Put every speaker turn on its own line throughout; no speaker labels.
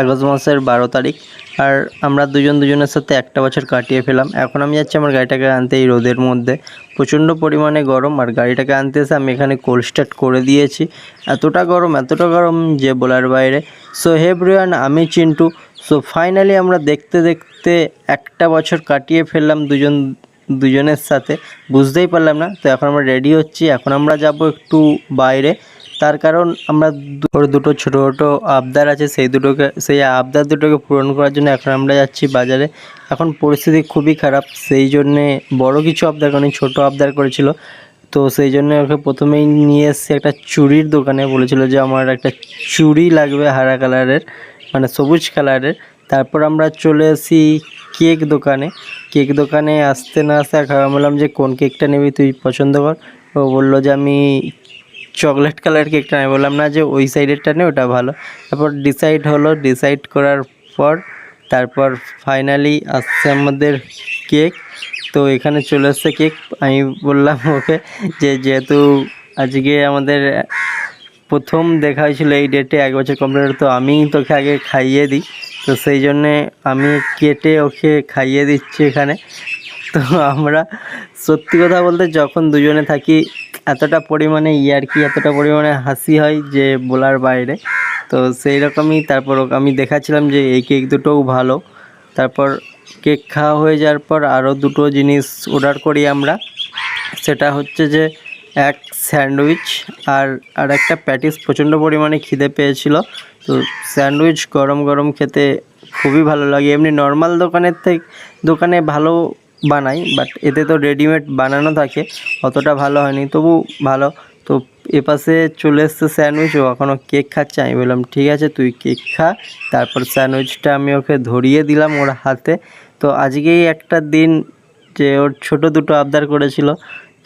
August মাসের 12 তারিখ। আর আমরা দুজনের সাথে একটা বছর কাটিয়ে ফেলাম। এখন আমি যাচ্ছি আমার গাড়িটাকে আনতে এই রোদের মধ্যে। প্রচণ্ড পরিমাণে গরম, আর গাড়িটাকে আনতে এসে আমি এখানে কোল্ড স্টার্ট করে দিয়েছি। এতটা গরম যে বলার বাইরে। সো হে এভরিওয়ান, আমি চিন্টু। সো ফাইনালি আমরা দেখতে দেখতে একটা বছর কাটিয়ে ফেললাম দুজনের সাথে, বুঝতেই পারলাম না। তো এখন আমরা রেডি হচ্ছি, এখন আমরা যাব একটু বাইরে। তার কারণ আমরা দুটো ছোটো ছোটো আবদার আছে, সেই আবদার দুটোকে পূরণ করার জন্য এখন আমরা যাচ্ছি বাজারে। এখন পরিস্থিতি খুবই খারাপ, সেই জন্যে বড় কিছু আবদার করেনি, ছোটো আবদার করেছিল। তো সেই জন্য ওকে প্রথমেই নিয়ে এসেছি একটা চুড়ির দোকানে। বলেছিল যে আমার একটা চুড়ি লাগবে হারা কালারের, মানে সবুজ কালারের। তারপর আমরা চলে আসি কেক দোকানে আসতে না আসতে বললাম যে কোন কেকটা নিবি তুই পছন্দ কর। ও বললো যে আমি চকলেট কালার কেকটা আমি বললাম না যে ওই সাইডেরটা নেই, ওটা ভালো। তারপর ডিসাইড করার পর তারপর ফাইনালি আসছে আমাদের কেক। তো এখানে চলে আসছে কেক। আমি বললাম ওকে যে যেহেতু আজকে আমাদের প্রথম দেখা হয়েছিল এই ডেটে, 1 বছর কমপ্লিট, তো আমি তোকে আগে খাইয়ে দিই। তো সেই জন্যে আমি কেটে ওকে খাইয়ে দিচ্ছি এখানে। তো আমরা সত্যি কথা বলতে যখন দুজনে থাকি এতটা পরিমাণে ইয়ার্কি, এতটা পরিমাণে হাসি হয় যে বলার বাইরে। তো সেই রকমই তারপর আমি দেখাচ্ছিলাম যে এই কেক দুটোও ভালো। তারপর কেক খাওয়া হয়ে যাওয়ার পর আরও দুটো জিনিস অর্ডার করি আমরা। সেটা হচ্ছে যে এক স্যান্ডউইচ আর একটা প্যাটিস। প্রচণ্ড পরিমাণে খিদে পেয়েছিল, তো স্যান্ডউইচ গরম খেতে খুবই ভালো লাগে। এমনি নর্মাল দোকানে ভালো বানাই, বাট এতে তো রেডিমেড বানানো থাকে, অতটা ভালো হয়নি, তবু ভালো। তো এপাশে চলে এসছে স্যান্ডউইচ, ও এখনও কেক খাচ্ছে। আমি বললাম ঠিক আছে তুই কেক খা। তারপর স্যান্ডউইচটা আমি ওকে ধরিয়ে দিলাম ওর হাতে। তো আজকেই একটা দিন যে ওর ছোট দুটো আবদার করেছিল,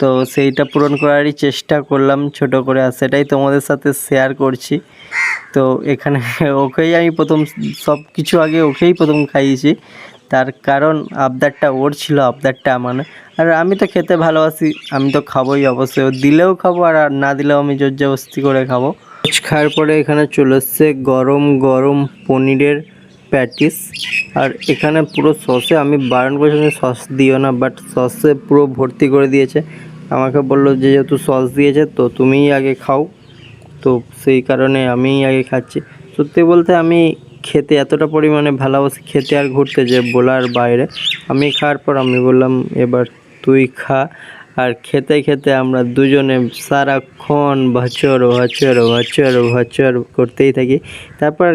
তো সেইটা পূরণ করারই চেষ্টা করলাম ছোট করে, আর সেটাই তোমাদের সাথে শেয়ার করছি। তো এখানে ওকেই আমি সব কিছু আগে ওকেই প্রথম খাইয়েছি, তার কারণ আবদারটা ওর ছিল, আবদারটা আমার না। আর আমি তো খেতে ভালোবাসি, আমি তো খাবোই অবশ্যই, ও দিলেও খাবো আর না দিলেও আমি জোর জবরদস্তি করে খাবো। খাওয়ার পরে এখানে চলে এসছে গরম পনিরের প্যাটিস। আর এখানে পুরো সসে, আমি বারণ করেছিলাম সস দিও না, বাট সসে পুরো ভর্তি করে দিয়েছে। আমাকে বললো যে যেহেতু সস দিয়েছে তো তুমিই আগে খাও, তো সেই কারণে আমিই আগে খাচ্ছি। সত্যি বলতে আমি খেতে এতটা পরিমাণে ভালোবাসি, খেতে আর ঘুরতে, যে বলার বাইরে। আমি খাওয়ার পর আমি বললাম এবার তুই খা। আর খেতে আমরা দুজনে সারাক্ষণ ভাচর করতেই থাকি। তারপর